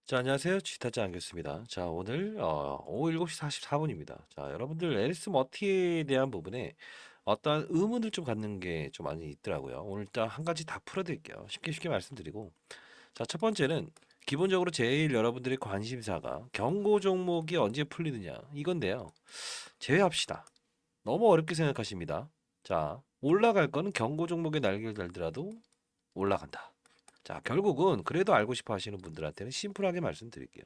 자, 안녕하세요. 지타자 안겼습니다. 자, 오늘 오후 7시 44분입니다. 자, 여러분들 에리스 머티에 대한 부분에 어떠한 의문을 좀 갖는 게 좀 많이 있더라고요. 오늘 일단 한 가지 다 풀어드릴게요. 쉽게 쉽게 말씀드리고. 자, 첫 번째는 기본적으로 제일 여러분들의 관심사가 경고 종목이 언제 풀리느냐 이건데요. 제외합시다. 너무 어렵게 생각하십니다. 자, 올라갈 거는 경고 종목의 날개를 달더라도 올라간다. 자, 결국은 그래도 알고 싶어 하시는 분들한테는 심플하게 말씀드릴게요.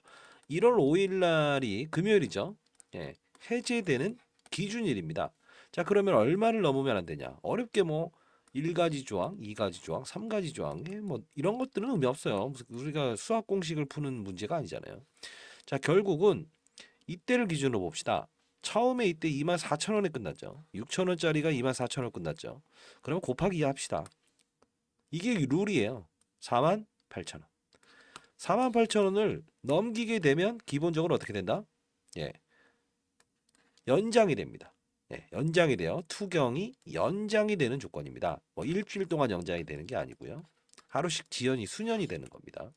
1월 5일 날이 금요일이죠. 예, 해제되는 기준일입니다. 자, 그러면 얼마를 넘으면 안 되냐? 어렵게 뭐 1가지 조항, 2가지 조항, 3가지 조항, 뭐 이런 것들은 의미 없어요. 무슨 우리가 수학 공식을 푸는 문제가 아니잖아요. 자, 결국은 이때를 기준으로 봅시다. 처음에 이때 24,000원에 끝났죠. 6,000원짜리가 24,000원 끝났죠. 그러면 곱하기 2 합시다. 이게 룰이에요. 48,000원. 48,000원을 넘기게 되면 기본적으로 어떻게 된다? 예, 연장이 됩니다. 예, 연장이 돼요. 투경이 연장이 되는 조건입니다. 뭐 일주일 동안 연장이 되는 게 아니고요. 하루씩 지연이 수년이 되는 겁니다.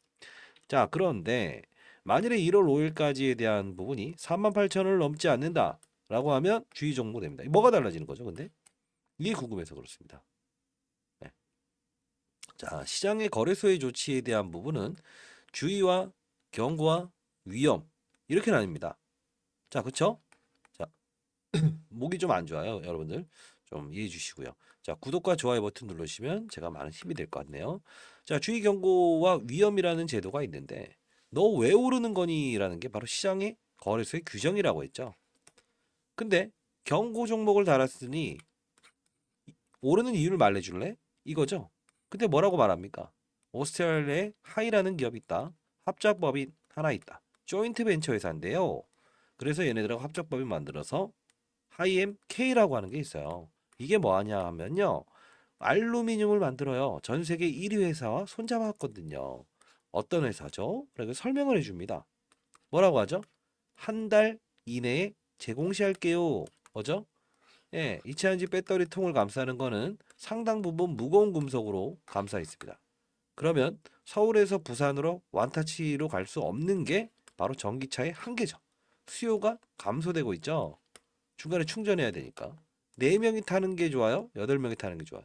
자, 그런데 만일에 1월 5일까지에 대한 부분이 38,000원을 넘지 않는다라고 하면 주의 종목 됩니다. 뭐가 달라지는 거죠, 근데? 이게 궁금해서 그렇습니다. 네. 자, 시장의 거래소의 조치에 대한 부분은 주의와 경고와 위험 이렇게 나뉩니다. 자, 그쵸? 자, 목이 좀 안 좋아요, 여러분들. 좀 이해해 주시고요. 자, 구독과 좋아요 버튼 누르시면 제가 많은 힘이 될 것 같네요. 자, 주의 경고와 위험이라는 제도가 있는데 너 왜 오르는 거니라는 게 바로 시장의 거래소의 규정이라고 했죠. 근데 경고 종목을 달았으니 오르는 이유를 말해줄래? 이거죠. 근데 뭐라고 말합니까? 오스트레일리아에 하이라는 기업이 있다. 합작법인 하나 있다. 조인트 벤처 회사인데요. 그래서 얘네들하고 합작법인 만들어서 하이엠K라고 하는 게 있어요. 이게 뭐 하냐 하면요. 알루미늄을 만들어요. 전 세계 1위 회사와 손잡았거든요. 어떤 회사죠? 그래서 설명을 해줍니다. 뭐라고 하죠? 한 달 이내에 제공시할게요. 뭐죠? 예, 이차전지 배터리 통을 감싸는 거는 상당 부분 무거운 금속으로 감싸 있습니다. 그러면 서울에서 부산으로 완타치로 갈 수 없는 게 바로 전기차의 한계죠. 수요가 감소되고 있죠. 중간에 충전해야 되니까. 4명이 타는 게 좋아요? 8명이 타는 게 좋아요?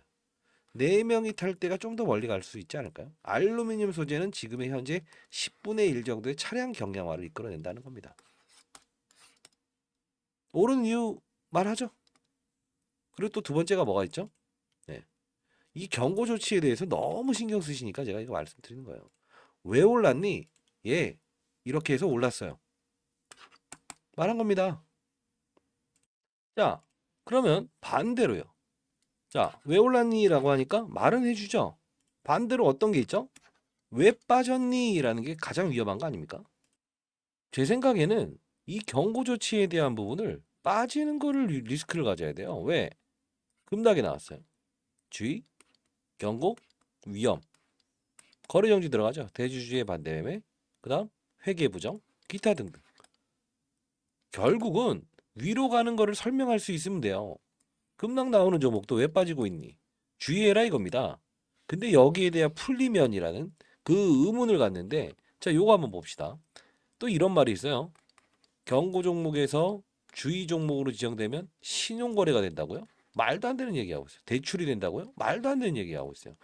4명이 탈 때가 좀 더 멀리 갈 수 있지 않을까요? 알루미늄 소재는 지금의 현재 10분의 1 정도의 차량 경량화를 이끌어낸다는 겁니다. 옳은 이유 말하죠. 그리고 또 두 번째가 뭐가 있죠? 네. 이 경고 조치에 대해서 너무 신경 쓰시니까 제가 이거 말씀드리는 거예요. 왜 올랐니? 예, 이렇게 해서 올랐어요. 말한 겁니다. 자, 그러면 반대로요. 자, 왜 올랐니? 라고 하니까 말은 해주죠. 반대로 어떤 게 있죠? 왜 빠졌니? 라는 게 가장 위험한 거 아닙니까? 제 생각에는 이 경고 조치에 대한 부분을 빠지는 거를 리스크를 가져야 돼요. 왜? 급락이 나왔어요. 주의, 경고, 위험. 거래 정지 들어가죠. 대주주의 반대 매매, 그다음 회계 부정, 기타 등등. 결국은 위로 가는 거를 설명할 수 있으면 돼요. 급락 나오는 종목도 왜 빠지고 있니? 주의해라 이겁니다. 근데 여기에 대한 풀리면이라는 그 의문을 갖는데 자, 요거 한번 봅시다. 또 이런 말이 있어요. 경고 종목에서 주의 종목으로 지정되면 신용거래가 된다고요? 말도 안 되는 얘기하고 있어요. 대출이 된다고요? 말도 안 되는 얘기하고 있어요.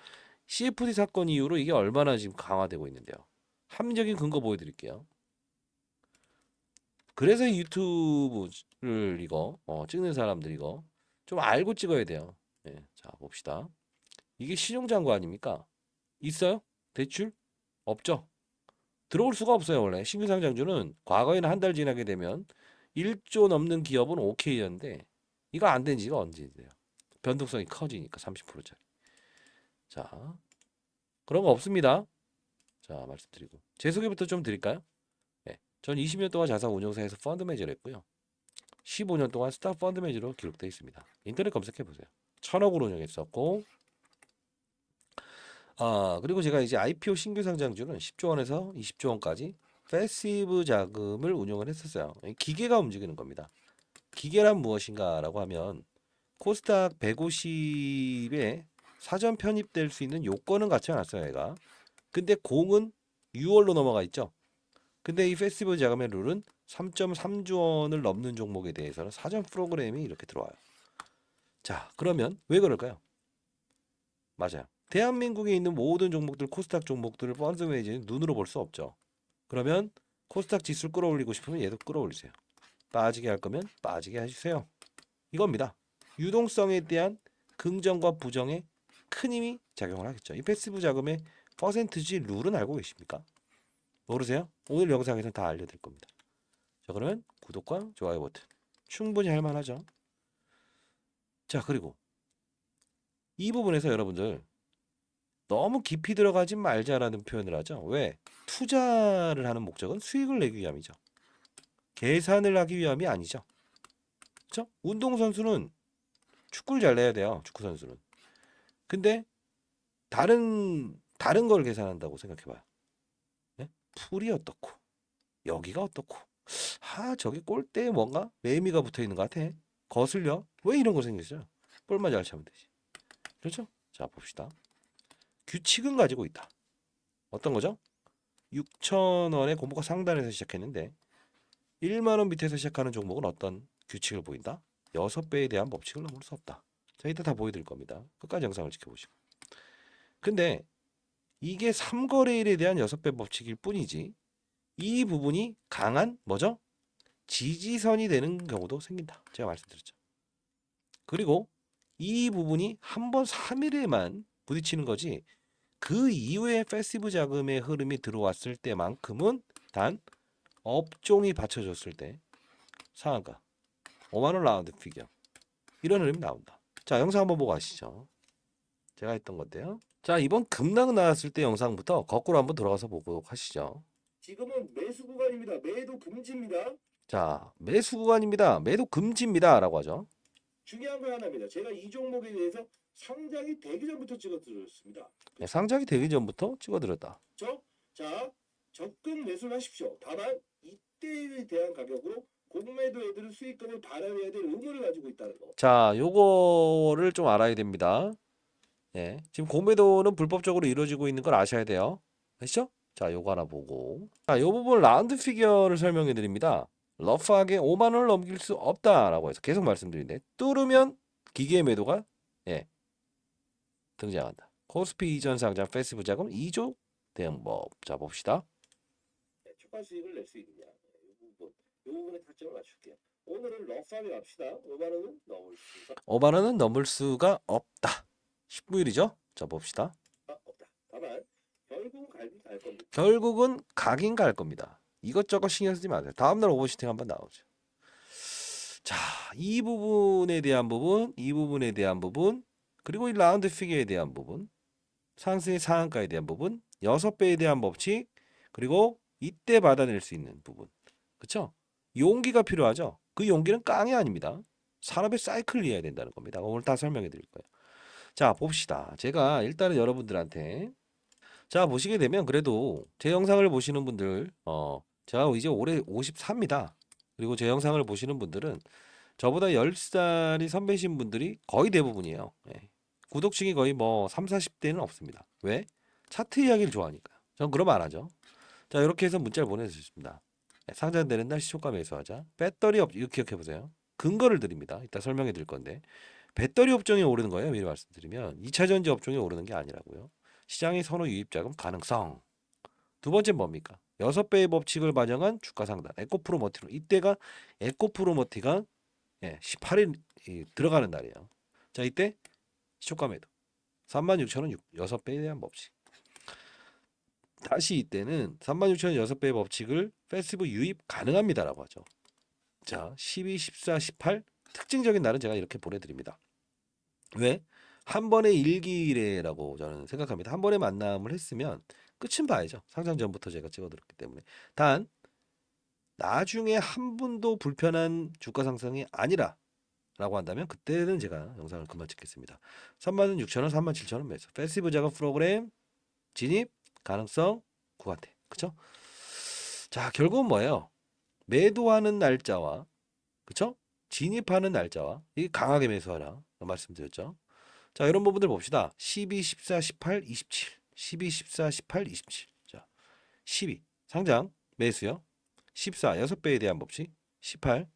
CFD 사건 이후로 이게 얼마나 지금 강화되고 있는데요. 합리적인 근거 보여드릴게요. 그래서 유튜브를 이거 찍는 사람들 이거 좀 알고 찍어야 돼요. 예, 자 봅시다. 이게 신용장고 아닙니까? 있어요? 대출? 없죠. 들어올 수가 없어요 원래. 신규상장주는 과거에는 한 달 지나게 되면 1조 넘는 기업은 OK였는데 이거 안 된 지가 언제예요? 변동성이 커지니까 30%짜리. 자 그런 거 없습니다. 자 말씀드리고 제 소개부터 좀 드릴까요? 네, 전 20년 동안 자산 운용사에서 펀드 매니저를 했고요. 15년 동안 스타 펀드 매니저로 기록되어 있습니다. 인터넷 검색해 보세요. 1,000억으로 운영했었고 그리고 제가 이제 IPO 신규 상장주는 10조 원에서 20조 원까지 패시브 자금을 운용을 했었어요. 기계가 움직이는 겁니다. 기계란 무엇인가라고 하면 코스닥 150에 사전 편입될 수 있는 요건은 갖지 않았어요, 얘가. 근데 공은 6월로 넘어가 있죠. 근데 이 패시브 자금의 룰은 3.3조 원을 넘는 종목에 대해서는 사전 프로그램이 이렇게 들어와요. 자, 그러면 왜 그럴까요? 맞아요. 대한민국에 있는 모든 종목들, 코스닥 종목들을 펀드 매니저는 눈으로 볼 수 없죠. 그러면 코스닥 지수를 끌어올리고 싶으면 얘도 끌어올리세요. 빠지게 할 거면 빠지게 해주세요. 이겁니다. 유동성에 대한 긍정과 부정에 큰 힘이 작용을 하겠죠. 이 패시브 자금의 퍼센트지 룰은 알고 계십니까? 모르세요? 오늘 영상에서 다 알려드릴 겁니다. 자, 그러면 구독과 좋아요 버튼 충분히 할 만하죠. 자, 그리고 이 부분에서 여러분들 너무 깊이 들어가지 말자라는 표현을 하죠. 왜? 투자를 하는 목적은 수익을 내기 위함이죠. 계산을 하기 위함이 아니죠. 그렇죠? 운동선수는 축구를 잘 내야 돼요. 축구 선수는. 근데 다른 걸 계산한다고 생각해 봐요. 네? 풀이 어떻고 여기가 어떻고 저기 골대에 뭔가 매미가 붙어 있는 것 같아. 거슬려. 왜 이런 거 생기죠? 볼만 잘 차면 되지. 그렇죠? 자, 봅시다. 규칙은 가지고 있다. 어떤 거죠? 6,000원의 공모가 상단에서 시작했는데 1만 원 밑에서 시작하는 종목은 어떤 규칙을 보인다? 6배에 대한 법칙을 넘을 수 없다. 자, 이따 다 보여드릴 겁니다. 끝까지 영상을 지켜보시고. 근데 이게 3거래일에 대한 6배 법칙일 뿐이지 이 부분이 강한 뭐죠? 지지선이 되는 경우도 생긴다. 제가 말씀드렸죠. 그리고 이 부분이 한 번 3일에만 부딪히는 거지 그 이후에 패시브 자금의 흐름이 들어왔을 때만큼은 단 업종이 받쳐줬을 때 상한가 5만 원 라운드 피겨 이런 흐름이 나온다. 자, 영상 한번 보고 가시죠. 제가 했던 건데요. 자, 이번 급락 나왔을 때 영상부터 거꾸로 한번 들어가서 보고 하시죠. 지금은 매수 구간입니다. 매도 금지입니다. 자, 매수 구간입니다. 매도 금지입니다. 라고 하죠. 중요한 거 하나입니다. 제가 이 종목에 대해서 상장이 되기 전부터 찍어드렸습니다. 네, 상장이 되기 전부터 찍어드렸다. 그렇죠? 자, 적금 매수를 하십시오. 다만 이때에 대한 가격으로 공매도 애들은 수익금을 발행해야 될 의무를 가지고 있다는 거. 자, 요거를 좀 알아야 됩니다. 예, 지금 공매도는 불법적으로 이루어지고 있는 걸 아셔야 돼요. 아시죠? 자, 요거 하나 보고. 자, 요 부분 라운드 피겨를 설명해 드립니다. 러프하게 5만 원을 넘길 수 없다라고 해서 계속 말씀드리는데 뚫으면 기계 매도가 등장한다. 코스피 이전 상장 패시브 자금 2조 대응법. 자, 봅시다. 네, 초과 수익을 낼 수 있느냐. 이 부분에 타점을 맞출게요. 오늘은 러프하게 갑시다. 5만 원은 넘을 수가 5만 원은 넘을 수가 없다. 19일이죠? 자, 봅시다. 없다. 다만 결국은 갈 겁니다. 결국은 가긴 갈 겁니다. 이것저것 신경 쓰지 마세요. 다음날 오버슈팅 한번 나오죠. 자, 이 부분에 대한 부분, 이 부분에 대한 부분, 그리고 이 라운드 피겨에 대한 부분, 상승의 상한가에 대한 부분, 6배에 대한 법칙, 그리고 이때 받아낼 수 있는 부분. 그쵸? 용기가 필요하죠? 그 용기는 깡이 아닙니다. 산업의 사이클을 이해해야 된다는 겁니다. 오늘 다 설명해 드릴 거예요. 자, 봅시다. 제가 일단은 여러분들한테 자, 보시게 되면 그래도 제 영상을 보시는 분들 제가 이제 올해 54입니다. 그리고 제 영상을 보시는 분들은 저보다 10살이 선배신 분들이 거의 대부분이에요. 예. 구독층이 거의 뭐 3, 40대는 없습니다. 왜? 차트 이야기를 좋아하니까요. 전 그러면 안 하죠. 자, 이렇게 해서 문자를 보내주셨습니다. 상장되는 날 시초가 매수하자. 배터리 이거 기억해 보세요. 근거를 드립니다. 이따 설명해 드릴 건데 배터리 업종이 오르는 거예요. 미리 말씀드리면 2차 전지 업종이 오르는 게 아니라고요. 시장의 선호 유입 자금 가능성. 두 번째 뭡니까? 6배의 법칙을 반영한 주가 상단. 에코프로머티로. 이때가 에코프로머티가 18일 들어가는 날이에요. 자, 이때 시초가 매도. 36,000원 6배에 대한 법칙. 다시 이때는 36,000원 6배의 법칙을 패시브 유입 가능합니다라고 하죠. 자, 12, 14, 18 특징적인 날은 제가 이렇게 보내드립니다. 왜? 한 번의 일기례라고 저는 생각합니다. 한 번의 만남을 했으면 끝은 봐야죠. 상장 전부터 제가 찍어드렸기 때문에. 단 나중에 한 분도 불편한 주가 상승이 아니라 라고 한다면 그때는 제가 영상을 그만 찍겠습니다. 36,000원, 37,000원 매수. 패시브 작업 프로그램 진입 가능성 구간대. 그쵸? 자, 결국은 뭐예요? 매도하는 날짜와 그쵸? 진입하는 날짜와 이 강하게 매수하라 말씀드렸죠. 자, 이런 부분들 봅시다. 12, 14, 18, 27. 12, 14, 18, 27. 자, 12 상장 매수요. 14, 6배에 대한 법칙. 18,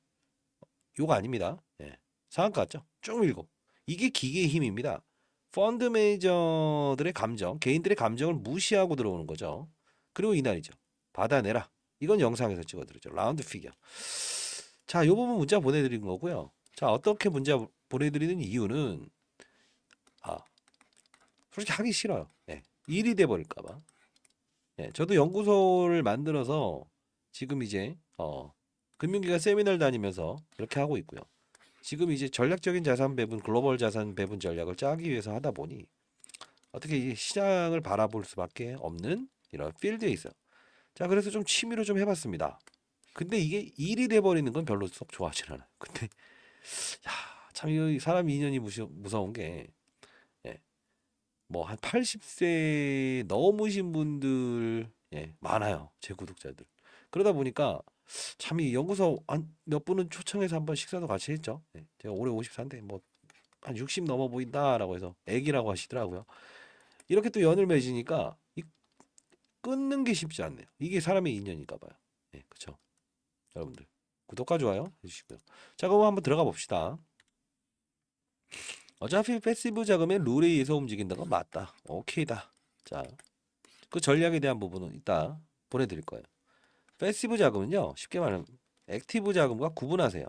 요거 아닙니다. 예. 상한가 같죠? 쭉 밀고. 이게 기계의 힘입니다. 펀드 매니저들의 감정, 개인들의 감정을 무시하고 들어오는 거죠. 그리고 이날이죠. 받아내라. 이건 영상에서 찍어드리죠. 라운드 피겨. 자, 요 부분 문자 보내드린 거고요. 자, 어떻게 문자 보내드리는 이유는 아, 솔직히 하기 싫어요. 예. 일이 돼버릴까봐. 예, 저도 연구소를 만들어서 지금 이제 금융기관 세미나를 다니면서 이렇게 하고 있고요. 지금 이제 전략적인 자산 배분, 글로벌 자산 배분 전략을 짜기 위해서 하다 보니 어떻게 이 시장을 바라볼 수밖에 없는 이런 필드에 있어요. 자, 그래서 좀 취미로 좀 해봤습니다. 근데 이게 일이 돼버리는 건 별로 썩 좋아하진 않아요. 근데 야, 참 이 사람 인연이 무서운 게 예, 뭐 한 80세 넘으신 분들 많아요. 제 구독자들. 그러다 보니까 참 이 연구소 한 몇 분은 초청해서 한번 식사도 같이 했죠. 예, 제가 올해 54인데 뭐 한 60 넘어 보인다라고 해서 애기라고 하시더라고요. 이렇게 또 연을 맺으니까 이 끊는 게 쉽지 않네요. 이게 사람의 인연인가 봐요. 예, 그렇죠. 여러분들 구독과 좋아요 해주시고요. 자, 그럼 한번 들어가 봅시다. 어차피 패시브 자금의 룰에 의해서 움직인다는 건 맞다. 오케이다. 자, 그 전략에 대한 부분은 이따 보내드릴 거예요. 패시브 자금은요, 쉽게 말하면 액티브 자금과 구분하세요.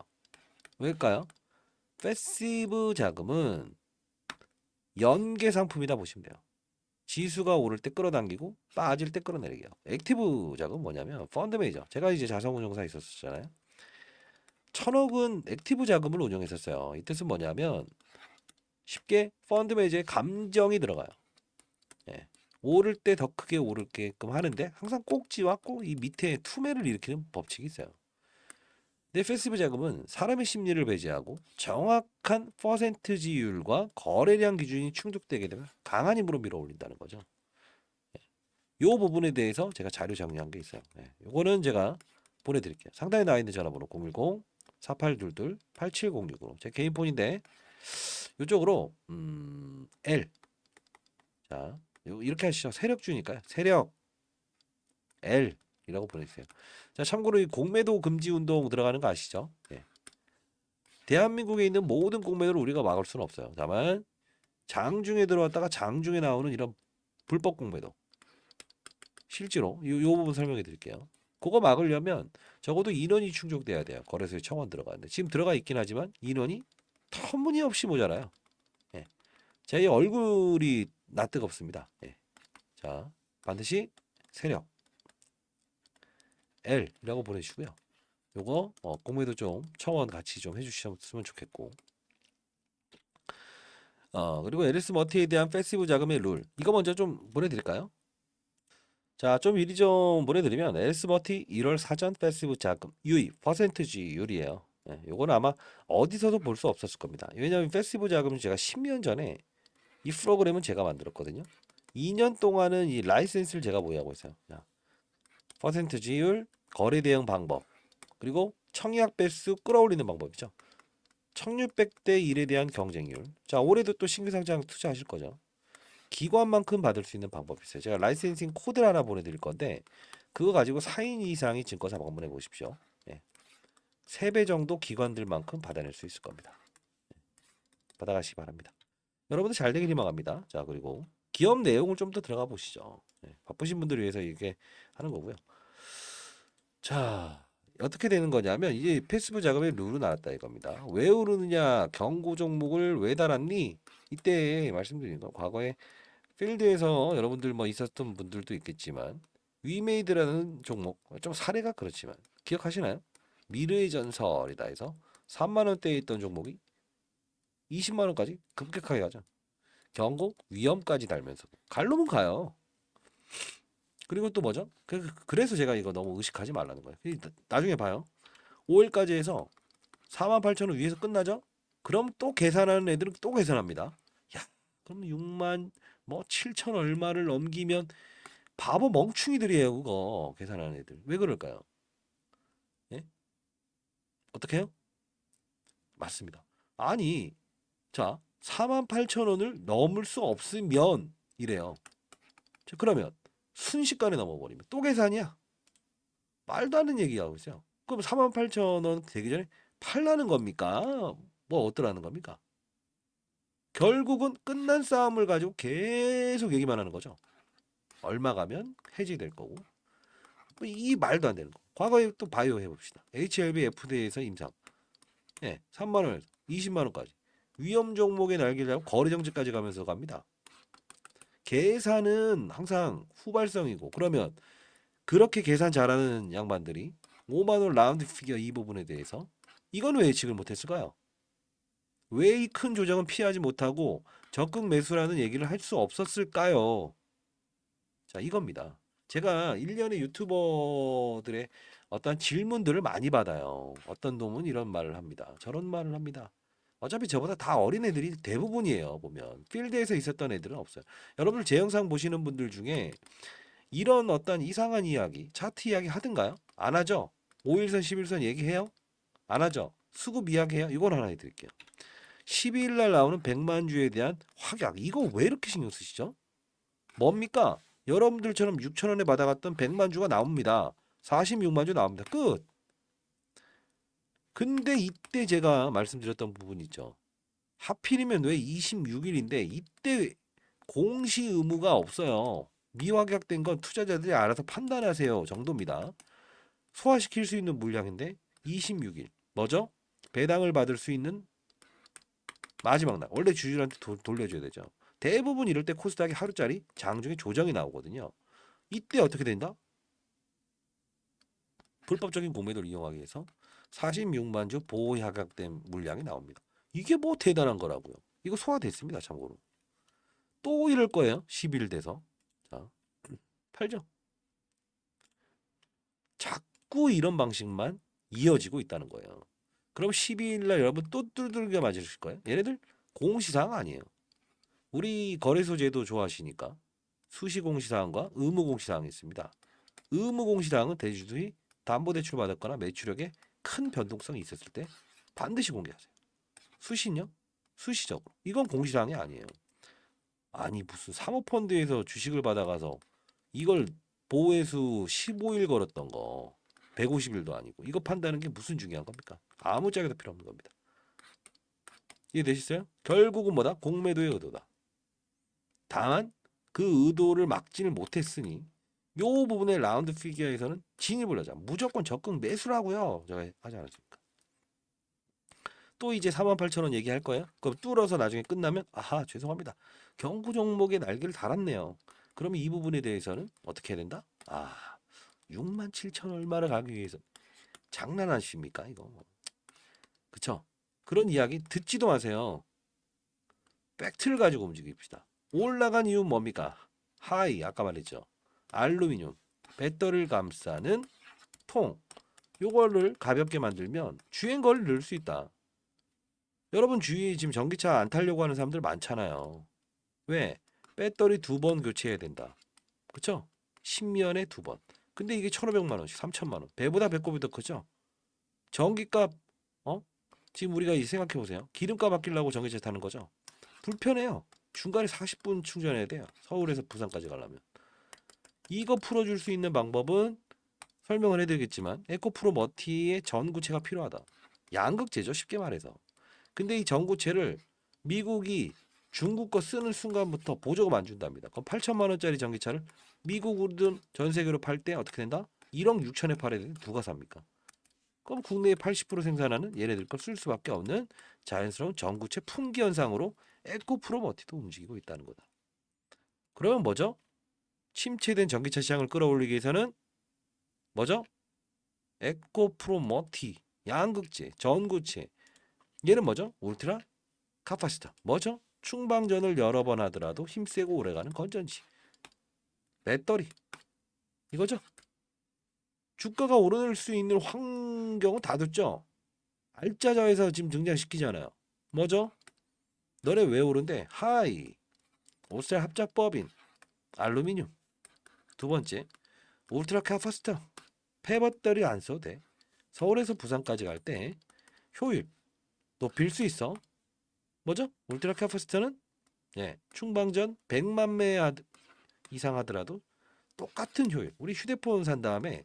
왜일까요? 패시브 자금은 연계 상품이다 보시면 돼요. 지수가 오를 때 끌어당기고 빠질 때 끌어내리게요. 액티브 자금은 뭐냐면 펀드 매니저. 제가 이제 자산운용사 있었잖아요. 1000억은 액티브 자금을 운영했었어요. 이 뜻은 뭐냐면 쉽게 펀드 매니저의 감정이 들어가요. 예. 오를 때 더 크게 오르게끔 하는데 항상 꼭지와 꼭 이 밑에 투매를 일으키는 법칙이 있어요. 근데 패시브 자금은 사람의 심리를 배제하고 정확한 퍼센트지율과 거래량 기준이 충족되게 되면 강한 힘으로 밀어올린다는 거죠. 이 부분에 대해서 제가 자료 정리한 게 있어요. 요거는 제가 보내드릴게요. 상단에 나와 있는 전화번호 010-4822-8706으로 제 개인 폰인데 이쪽으로 L 자 이렇게 하시죠. 세력주니까요. 세력 L이라고 보내주세요. 자, 참고로 이 공매도 금지 운동 들어가는 거 아시죠? 예. 대한민국에 있는 모든 공매도를 우리가 막을 수는 없어요. 다만 장중에 들어왔다가 장중에 나오는 이런 불법 공매도 실제로 요 부분 설명해 드릴게요. 그거 막으려면 적어도 인원이 충족돼야 돼요. 거래소에 청원 들어가는데 지금 들어가 있긴 하지만 인원이 터무니없이 모자라요. 예. 제 얼굴이 낯뜨겁습니다. 예. 자, 반드시 세력 L이라고 보내주시고요. 요거 공매도 좀 청원 같이 좀 해주셨으면 좋겠고 그리고 에리스 머티에 대한 패시브 자금의 룰 이거 먼저 좀 보내드릴까요? 자, 좀 미리 좀 보내드리면 에리스 머티 1월 사전 패시브 자금 유입 퍼센트지율이에요. 예, 요거는 아마 어디서도 볼 수 없었을 겁니다. 왜냐하면 패시브 자금은 제가 10년 전에 이 프로그램은 제가 만들었거든요. 2년 동안은 이 라이센스를 제가 보유하고 있어요. 자, 퍼센트지율, 거래 대응 방법, 그리고 청약 배수 끌어올리는 방법이죠. 청률백대 1에 대한 경쟁률. 자, 올해도 또 신규 상장 투자하실 거죠. 기관만큼 받을 수 있는 방법이 있어요. 제가 라이센싱 코드를 하나 보내드릴 건데 그거 가지고 4인 이상이 증권사 방문해 보십시오. 예. 3배 정도 기관들만큼 받아낼 수 있을 겁니다. 받아가시기 바랍니다. 여러분들 잘 되길 희망합니다. 자, 그리고 기업 내용을 좀 더 들어가 보시죠. 바쁘신 분들을 위해서 이렇게 하는 거고요. 자, 어떻게 되는 거냐면 이제 패시브 자금의 룰은 알았다 이겁니다. 왜 오르느냐, 경고 종목을 왜 달았니? 이때 말씀드린 건 과거에 필드에서 여러분들 뭐 있었던 분들도 있겠지만 위메이드라는 종목 좀 사례가 그렇지만 기억하시나요? 미래의 전설이다 해서 3만 원대에 있던 종목이 20만 원까지 급격하게 가죠. 경고 위험까지 달면서 갈 놈은 가요. 그리고 또 뭐죠? 그래서 제가 이거 너무 의식하지 말라는 거예요. 나중에 봐요. 5일까지 해서 48,000원 위에서 끝나죠? 그럼 또 계산하는 애들은 또 계산합니다. 야, 그럼 6만 뭐 7천 얼마를 넘기면 바보 멍충이들이에요, 그거 계산하는 애들. 왜 그럴까요? 예? 어떻게 해요? 맞습니다. 아니, 자, 48,000원을 넘을 수 없으면 이래요. 자, 그러면 순식간에 넘어버리면 또 계산이야. 말도 안 되는 얘기하고 있어요. 그럼 48,000원 되기 전에 팔라는 겁니까? 뭐 어떠라는 겁니까? 결국은 끝난 싸움을 가지고 계속 얘기만 하는 거죠. 얼마 가면 해지될 거고. 뭐이 말도 안 되는 거. 과거에 또 바이오 해봅시다. HLB FDA에서 임상. 예, 3만 원에서 20만 원까지. 위험 종목의 날개를 잡고 거래 정지까지 가면서 갑니다. 계산은 항상 후발성이고 그러면 그렇게 계산 잘하는 양반들이 5만 원 라운드 피겨 이 부분에 대해서 이건 왜 예측을 못했을까요? 왜 이 큰 조정은 피하지 못하고 적극 매수라는 얘기를 할 수 없었을까요? 자, 이겁니다. 제가 1년에 유튜버들의 어떤 질문들을 많이 받아요. 어떤 놈은 이런 말을 합니다. 저런 말을 합니다. 어차피 저보다 다 어린 애들이 대부분이에요. 보면 필드에서 있었던 애들은 없어요. 여러분들 제 영상 보시는 분들 중에 이런 어떤 이상한 이야기, 차트 이야기 하든가요? 안 하죠? 5일선, 11선 얘기해요? 안 하죠? 수급 이야기해요? 이건 하나 해드릴게요. 12일 날 나오는 100만 주에 대한 확약. 이거 왜 이렇게 신경 쓰시죠? 뭡니까? 여러분들처럼 6천 원에 받아갔던 100만 주가 나옵니다. 46만 주 나옵니다. 끝. 근데 이때 제가 말씀드렸던 부분 있죠. 하필이면 왜 26일인데 이때 공시 의무가 없어요. 미확약된 건 투자자들이 알아서 판단하세요 정도입니다. 소화시킬 수 있는 물량인데 26일. 뭐죠? 배당을 받을 수 있는 마지막 날. 원래 주주한테 돌려줘야 되죠. 대부분 이럴 때 코스닥이 하루짜리 장중에 조정이 나오거든요. 이때 어떻게 된다? 불법적인 공매도를 이용하기 위해서 46만 주 보호 협약된 물량이 나옵니다. 이게 뭐 대단한 거라고요. 이거 소화됐습니다. 참고로. 또 이럴 거예요. 10일 돼서. 자, 팔죠. 자꾸 이런 방식만 이어지고 있다는 거예요. 그럼 12일 날 여러분 또 뚜들겨 맞으실 거예요. 얘네들 공시사항 아니에요. 우리 거래소 제도 좋아하시니까 수시공시사항과 의무공시사항이 있습니다. 의무공시사항은 대주주들이 담보대출 받았거나 매출액에 큰 변동성이 있었을 때 반드시 공개하세요. 수시는요? 수시적으로. 이건 공시사항이 아니에요. 아니 무슨 사모펀드에서 주식을 받아가서 이걸 보호회수 15일 걸었던 거 150일도 아니고 이거 판다는 게 무슨 중요한 겁니까? 아무 짝에도 필요 없는 겁니다. 이해되셨어요? 결국은 뭐다? 공매도의 의도다. 다만 그 의도를 막지를 못했으니 요 부분의 라운드 피기어에서는 진입을 하자. 무조건 적극 매수라고요. 제가 하지 않았습니까? 또 이제 48,000원 얘기할 거예요. 그럼 뚫어서 나중에 끝나면 아하 죄송합니다. 경고 종목에 날개를 달았네요. 그러면 이 부분에 대해서는 어떻게 해야 된다? 아 67,000 얼마를 가기 위해서 장난하십니까 이거? 그쵸? 그런 이야기 듣지도 마세요. 팩트를 가지고 움직입시다. 올라간 이유 뭡니까? 하이 아까 말했죠. 알루미늄 배터리를 감싸는 통 요거를 가볍게 만들면 주행거리를 늘 수 있다. 여러분 주위에 지금 전기차 안 타려고 하는 사람들 많잖아요. 왜? 배터리 2번 교체해야 된다. 그쵸? 10년에 2번. 근데 이게 1,500만 원씩 3천만 원. 배보다 배꼽이 더 크죠? 전기값 어? 지금 우리가 생각해 보세요. 기름값 아끼려고 전기차 타는 거죠? 불편해요. 중간에 40분 충전해야 돼요. 서울에서 부산까지 가려면. 이거 풀어줄 수 있는 방법은 설명을 해드리겠지만 에코프로 머티의 전구체가 필요하다. 양극재죠 쉽게 말해서. 근데 이 전구체를 미국이 중국 거 쓰는 순간부터 보조금 안 준답니다. 그럼 8천만 원짜리 전기차를 미국이든 전 세계로 팔 때 어떻게 된다? 1억 6천에 팔아야 되는데 누가 삽니까? 그럼 국내에 80% 생산하는 얘네들 걸 쓸 수밖에 없는 자연스러운 전구체 품귀 현상으로 에코프로 머티도 움직이고 있다는 거다. 그러면 뭐죠? 침체된 전기차 시장을 끌어올리기 위해서는 뭐죠? 에코프로 머티, 양극재, 전구체. 얘는 뭐죠? 울트라 카파시터. 뭐죠? 충방전을 여러 번 하더라도 힘세고 오래가는 건전지. 배터리. 이거죠? 주가가 오를 수 있는 환경은 다 됐죠? 알짜자에서 지금 등장시키잖아요. 뭐죠? 너네 왜 오른데? 하이. 오셀 합작법인. 알루미늄. 두 번째. 울트라 카파시터. 폐배터리 안 써도 돼. 서울에서 부산까지 갈 때 효율 높일 수 있어. 뭐죠? 울트라 카파시터는 충방전 100만 매 이상 하더라도 똑같은 효율. 우리 휴대폰 산 다음에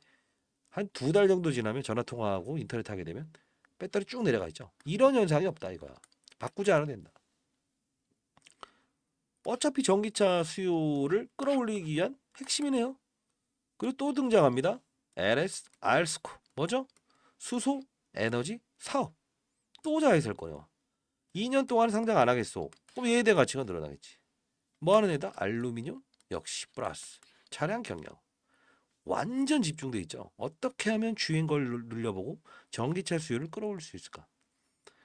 한 2달 정도 지나면 전화 통화하고 인터넷 하게 되면 배터리 쭉 내려가 있죠. 이런 현상이 없다 이거야. 바꾸지 않아도 된다. 어차피 전기차 수요를 끌어올리기 위한 핵심이네요. 그리고 또 등장합니다. LS 알스코 뭐죠? 수소 에너지 사업. 또 자회사일 거예요. 2년 동안 상장 안 하겠소. 그럼 예대 가치가 늘어나겠지. 뭐 하는 애다? 알루미늄 역시 플러스. 차량 경영. 완전 집중돼 있죠. 어떻게 하면 주행거리를 늘려보고 전기차 수요를 끌어올릴 수 있을까?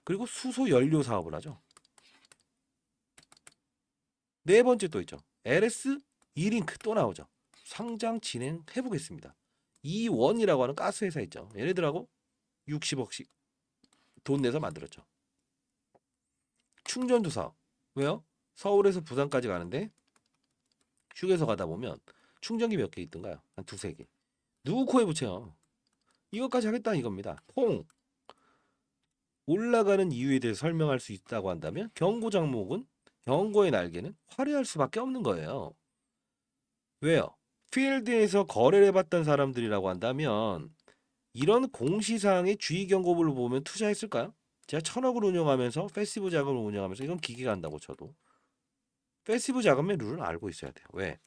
그리고 수소 연료 사업을 하죠. 네 번째 또 있죠. LS 이링크 또 나오죠. 상장 진행해 보겠습니다. 이원이라고 하는 가스 회사 있죠. 얘네들하고 60억씩 돈 내서 만들었죠. 충전도 사업. 왜요? 서울에서 부산까지 가는데 휴게소 가다 보면 충전기 몇 개 있던가요? 한 2-3개. 누구 코에 붙여요? 이것까지 하겠다 이겁니다. 올라가는 이유에 대해 설명할 수 있다고 한다면 경고 장목은 경고의 날개는 화려할 수밖에 없는 거예요. 왜요? 필드에서 거래를 해봤던 사람들이라고 한다면 이런 공시사항의 주의 경고를 보면 투자했을까요? 제가 1,000억을 운영하면서 패시브 자금을 운영하면서 이건 기계가 한다고 쳐도 패시브 자금의 룰을 알고 있어야 돼요. 왜?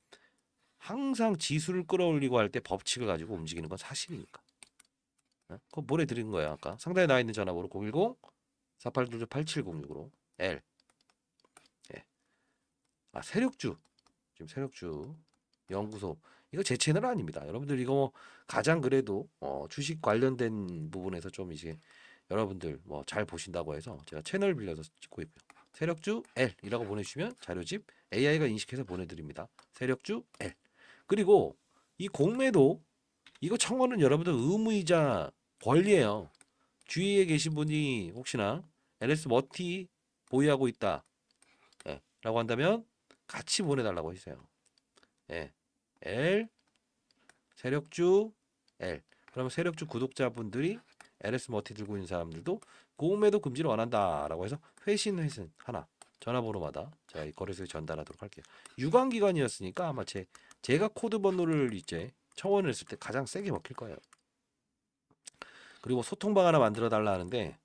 항상 지수를 끌어올리고 할 때 법칙을 가지고 움직이는 건 사실이니까. 그거 보내드린 거예요. 아까 상단에 나와 있는 전화번호 010-4822-8706으로 L. 예. 아 세력주 지금 세력주 연구소 이거 제 채널 아닙니다. 여러분들 이거 뭐 가장 그래도 주식 관련된 부분에서 좀 이제 여러분들 뭐 잘 보신다고 해서 제가 채널 빌려서 찍고 있고요. 세력주 L이라고 보내주시면 자료집 AI가 인식해서 보내드립니다. 세력주 L. 그리고 이 공매도 이거 청원은 여러분들 의무이자 권리예요. 주위에 계신 분이 혹시나 LS 머티 보유하고 있다. 예, 라고 한다면 같이 보내달라고 했어요. 예, L 세력주 L. 그러면 세력주 구독자분들이 LS 머티 들고 있는 사람들도 공매도 금지를 원한다라고 해서 회신 하나 전화번호마다 제가 이 거래소에 전달하도록 할게요. 유관 기관이었으니까 아마 제가 코드 번호를 이제 청원을 했을 때 가장 세게 먹힐 거예요. 그리고 소통방 하나 만들어 달라 하는데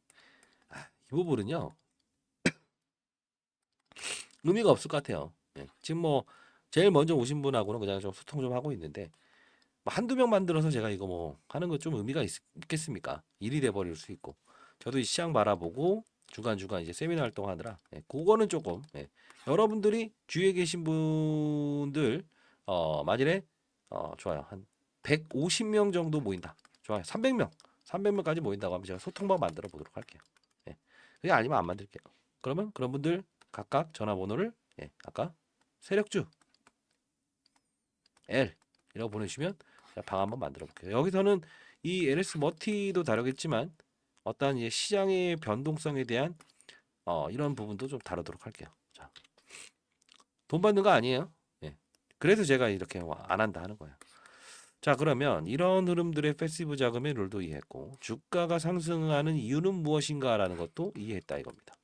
이 부분은요 의미가 없을 것 같아요. 예, 지금 뭐 제일 먼저 오신 분하고는 그냥 좀 소통 좀 하고 있는데 뭐 한두 명 만들어서 제가 이거 뭐 하는 거 좀 의미가 있겠습니까? 일이 돼버릴 수 있고 저도 이 시장 바라보고 중간중간 이제 세미나 활동하느라 그거는 조금 여러분들이 주위에 계신 분들 만일에 좋아요 한 150명 정도 모인다 좋아요 300명까지 모인다고 하면 제가 소통방 만들어 보도록 할게요. 그게 아니면 안 만들게요. 그러면 그런 분들 각각 전화번호를 아까 세력주 L이라고 보내주시면 방 한번 만들어 볼게요. 여기서는 이 LS 머티도 다루겠지만 어떠한 이제 시장의 변동성에 대한 이런 부분도 좀 다루도록 할게요. 자, 돈 받는 거 아니에요. 예. 그래서 제가 이렇게 안 한다 하는 거예요. 자, 그러면 이런 흐름들의 패시브 자금의 룰도 이해했고 주가가 상승하는 이유는 무엇인가라는 것도 이해했다 이겁니다.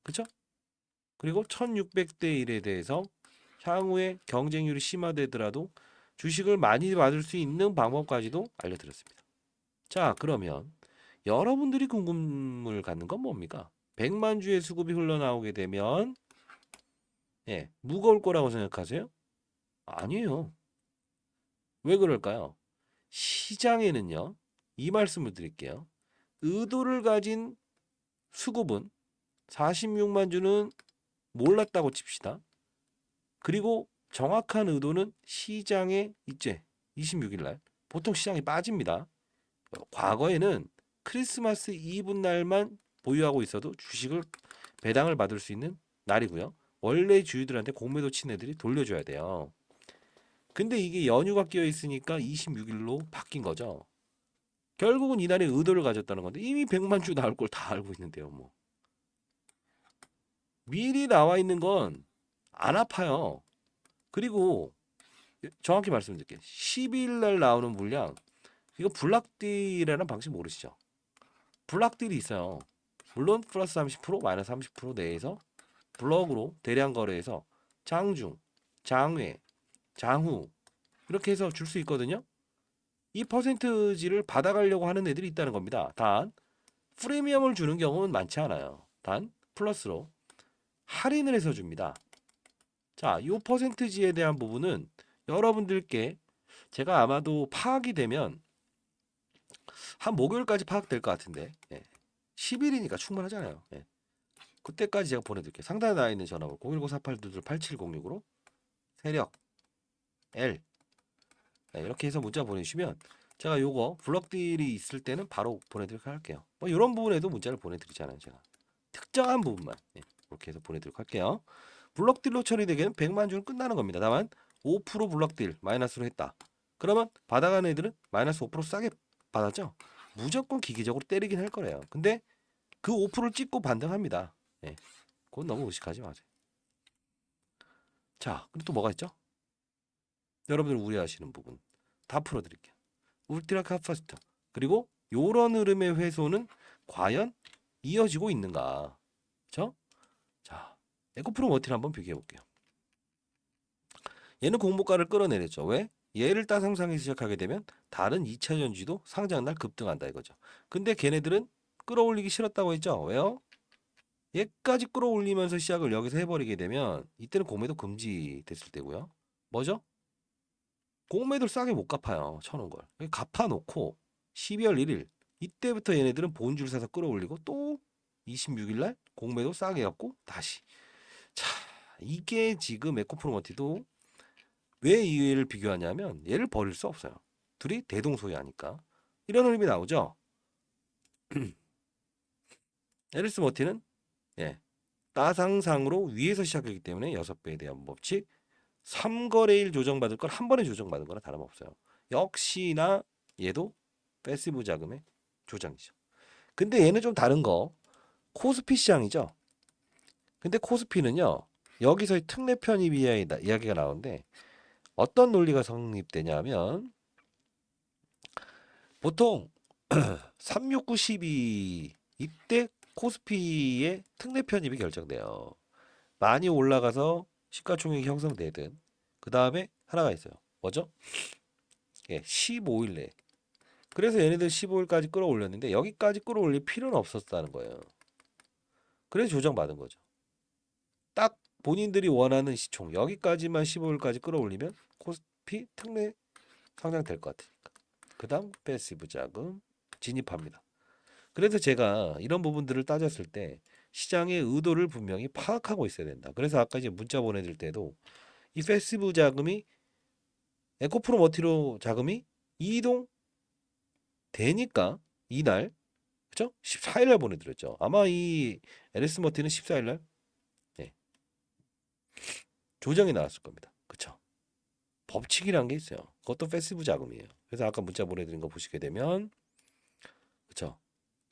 그렇죠? 그리고 1600대 1에 대해서 향후에 경쟁률이 심화되더라도 주식을 많이 받을 수 있는 방법까지도 알려드렸습니다. 자, 그러면 여러분들이 궁금을 갖는 건 뭡니까? 100만 주의 수급이 흘러나오게 되면 무거울 거라고 생각하세요? 아니에요. 왜 그럴까요? 시장에는요. 이 말씀을 드릴게요. 의도를 가진 수급은 46만 주는 몰랐다고 칩시다. 그리고 정확한 의도는 시장에 있제 26일 날 보통 시장이 빠집니다. 과거에는 크리스마스 이브 날만 보유하고 있어도 주식을 배당을 받을 수 있는 날이고요. 원래 주주들한테 공매도 친 애들이 돌려줘야 돼요. 근데 이게 연휴가 끼어 있으니까 26일로 바뀐 거죠. 결국은 이날에 의도를 가졌다는 건데 이미 100만 주 나올 걸 다 알고 있는데요. 뭐 미리 나와 있는 건 안 아파요. 그리고 정확히 말씀드릴게요. 12일 날 나오는 물량 이거 블락딜이라는 방식 모르시죠? 블락딜이 있어요. 물론 플러스 30% 마이너스 30% 내에서 블럭으로 대량 거래해서 장중, 장외, 장후 이렇게 해서 줄 수 있거든요. 이 퍼센트지를 받아가려고 하는 애들이 있다는 겁니다. 단 프리미엄을 주는 경우는 많지 않아요. 단 플러스로 할인을 해서 줍니다. 자, 이 퍼센트지에 대한 부분은 여러분들께 제가 아마도 파악이 되면 한 목요일까지 파악될 것 같은데 10일이니까 충분하잖아요. 그때까지 제가 보내드릴게요. 상단에 나와 있는 전화번호 010-4822-8706으로 세력 L 이렇게 해서 문자 보내주시면 제가 요거 블럭딜이 있을 때는 바로 보내드리도록 할게요. 뭐 이런 부분에도 문자를 보내드리잖아요. 제가 특정한 부분만 이렇게 해서 보내드리도록 할게요. 블럭딜로 처리되기에는 100만 주는 끝나는 겁니다. 다만 5% 블럭딜 마이너스로 했다. 그러면 받아가는 애들은 마이너스 5% 싸게 받았죠. 무조건 기계적으로 때리긴 할 거래요. 근데 그 5%를 찍고 반등합니다. 그건 너무 의식하지 마세요. 자, 그리고 또 뭐가 있죠? 여러분들 우려하시는 부분 다 풀어드릴게요. 울트라 카파시터 그리고 요런 흐름의 회소는 과연 이어지고 있는가? 그렇죠? 자, 에코프로 머티를 한번 비교해 볼게요. 얘는 공모가를 끌어내렸죠. 왜? 얘를 따상상에 시작하게 되면 다른 2차 전지도 상장날 급등한다 이거죠. 근데 걔네들은 끌어올리기 싫었다고 했죠. 왜요? 얘까지 끌어올리면서 시작을 여기서 해버리게 되면 이때는 공매도 금지됐을 때고요. 뭐죠? 공매도를 싸게 못 갚아요. 쳐놓은 걸. 갚아놓고 12월 1일 이때부터 얘네들은 본줄 사서 끌어올리고 또 26일 날 공매도 싸게 갖고 다시. 자, 이게 지금 에코프로머티도 왜 이 얘를 비교하냐면 얘를 버릴 수 없어요. 둘이 대동소이하니까. 이런 흐름이 나오죠. 에리스 머티는 따상상으로 위에서 시작하기 때문에 6배에 대한 법칙 3거래일 조정받을 걸 한 번에 조정받은 거나 다름없어요. 역시나 얘도 패시브 자금의 조정이죠. 근데 얘는 좀 다른 거 코스피 시장이죠. 근데 코스피는요. 여기서 특례 편입 이야기가 나오는데 어떤 논리가 성립되냐면 보통 36912 이때 코스피의 특례 편입이 결정돼요. 많이 올라가서 시가총액이 형성되든 그 다음에 하나가 있어요. 뭐죠? 15일 내. 그래서 얘네들 15일까지 끌어올렸는데 여기까지 끌어올릴 필요는 없었다는 거예요. 그래서 조정받은 거죠. 딱 본인들이 원하는 시총 여기까지만 15일까지 끌어올리면 코스피 특례 상장될 것 같으니까. 그 다음 패시브 자금 진입합니다. 그래서 제가 이런 부분들을 따졌을 때 시장의 의도를 분명히 파악하고 있어야 된다. 그래서 아까 이제 문자 보내줄 때도 이 패시브 자금이 에코프로 머티로 자금이 이동 되니까 이날 그죠? 14일 날 보내드렸죠. 아마 이 LS 머티는 14일 날 조정이 나왔을 겁니다. 그쵸? 법칙이란 게 있어요. 그것도 패시브 자금이에요. 그래서 아까 문자 보내드린 거 보시게 되면 그쵸?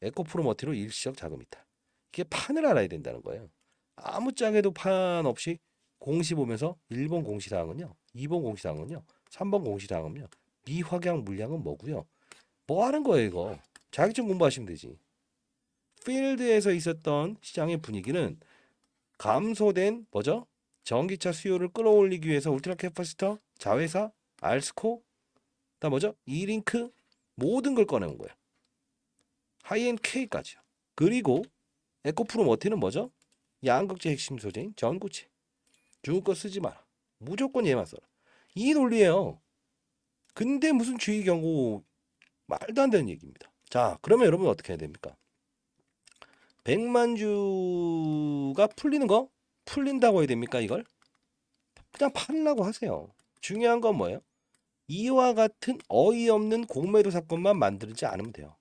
에코프로 머티로 일시적 자금 이탈. 이게 판을 알아야 된다는 거예요. 아무 짝에도 판 없이 공시 보면서 1번 공시사항은요. 2번 공시사항은요. 3번 공시사항은요. 미확양 물량은 뭐고요. 뭐 하는 거예요 이거. 자격증 공부하시면 되지. 필드에서 있었던 시장의 분위기는 감소된 뭐죠? 전기차 수요를 끌어올리기 위해서 울트라 캐파시터, 자회사, 알스코, 다 뭐죠? 이링크 모든 걸 꺼내온 거예요. 하이엔 K까지요. 그리고 에코프로 머티는 뭐죠? 양극재 핵심 소재인 전구체. 중국 거 쓰지 마라. 무조건 얘만 써라. 이 논리예요. 근데 무슨 주의 경고 말도 안 되는 얘기입니다. 자, 그러면 여러분 어떻게 해야 됩니까? 100만 주가 풀리는 거? 풀린다고 해야 됩니까, 이걸? 그냥 팔라고 하세요. 중요한 건 뭐예요? 이와 같은 어이없는 공매도 사건만 만들지 않으면 돼요.